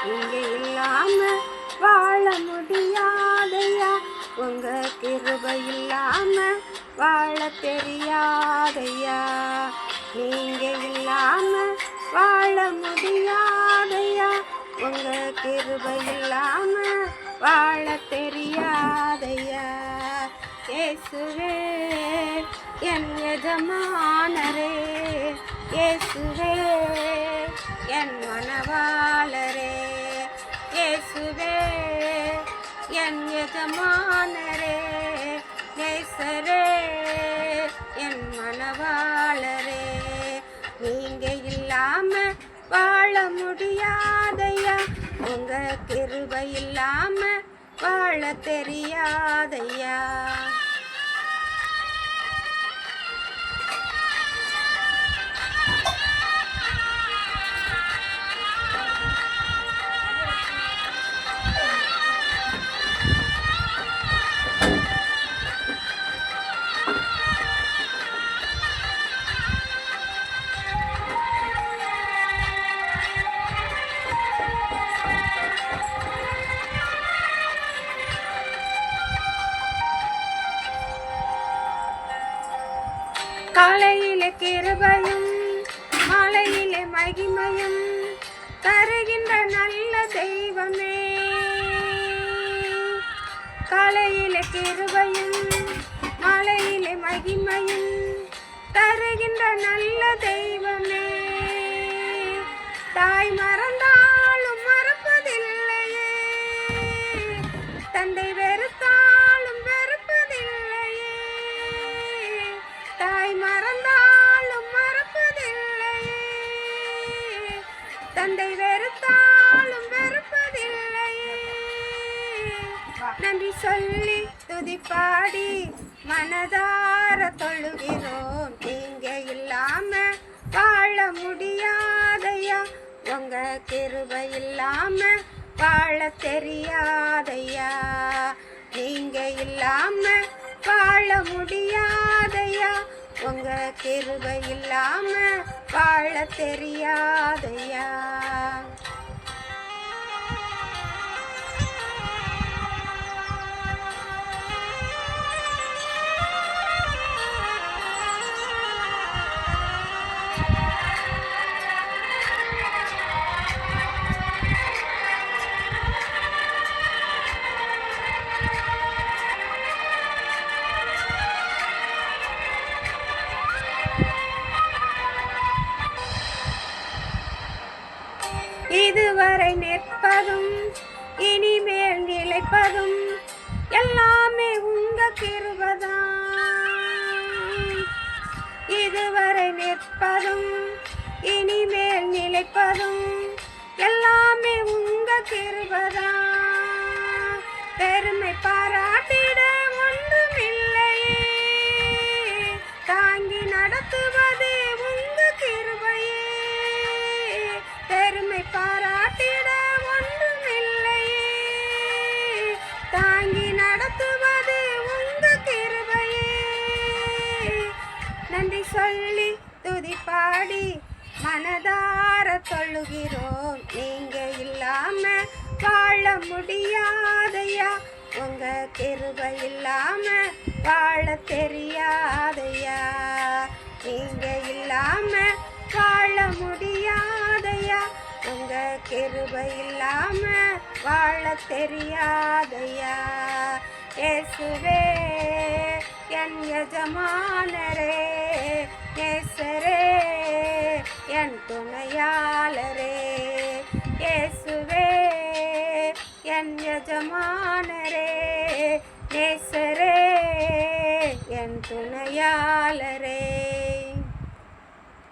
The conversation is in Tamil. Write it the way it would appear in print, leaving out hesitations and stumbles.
நீங்க இல்லாம வாழ முடியாதையா, உங்க கிருபை இல்லாம வாழ தெரியாதையா. நீங்க இல்லாம வாழ முடியாதையா, உங்க கிருபை இல்லாம வாழ தெரியாதையா. இயேசுவே என் எஜமானரே, இயேசுவே என் மணவாளரே, இயேசுவே என் எஜமானரே, நேசரே என் மணவாளரே. நீங்க இல்லாம வாழ முடியாதையா, உங்க கிருபை இல்லாம வாழ தெரியாதையா. காலையிலே கிருபையும் மாலையிலே மகிமையும் தருகின்ற நல்ல தெய்வமே. காலையிலே கிருபையும் மாலையிலே மகிமையும் தருகின்ற நல்ல தெய்வமே. தாய் மறந்தாலும் மறப்பதில்லையே, தந்தை வெறுத்தாலும் வெறுப்பதில்லையே. தாய் மறந்தாலும் மறப்பதில்லையே, தந்தை வெறுத்தாலும் வெறுப்பதில்லையே. நன்றி சொல்லி துதிப்பாடி மனதார தொழுகிறோம். நீங்க இல்லாம வாழ முடியாதையா, உங்க கிருபை இல்லாம வாழ தெரியாதையா. நீங்க இல்லாம வாழ முடியாதையா, உங்க கிருபை இல்லாம வாழ தெரியாதையா. இதுவரை நிற்பதும் இனிமேல் நிலைப்பதும் எல்லாமே உங்க கிருபைதான். இதுவரை நிற்பதும் இனிமேல் நிலைப்பதும் எல்லாமே உங்க கிருபைதான். பெருமை பாராட்டிட ஒன்றுமில்லையே, தாங்கி நடத்துவது உங்க கிருபையே. பெருமை பாராட்டிட ஒன்றுமில்லையே, தாங்கி நடத்துவது உங்க கிருபையே. நன்றி சொல்லி துதிப்பாடி மனதார தொழுகிறோம். நீங்க இல்லாம வாழ முடியாதையா, உங்க கிருபை இல்லாம வாழ தெரியாதையா. நீங்க இல்லாம வாழ முடியாதையா, உங்க கிருபை இல்லாம வாழ தெரியாதையா. இயேசுவே என் எஜமானரே, நேசரே என் துணையாளரே. இயேசுவே என் எஜமானரே, நேசரே என் துணையாளரே.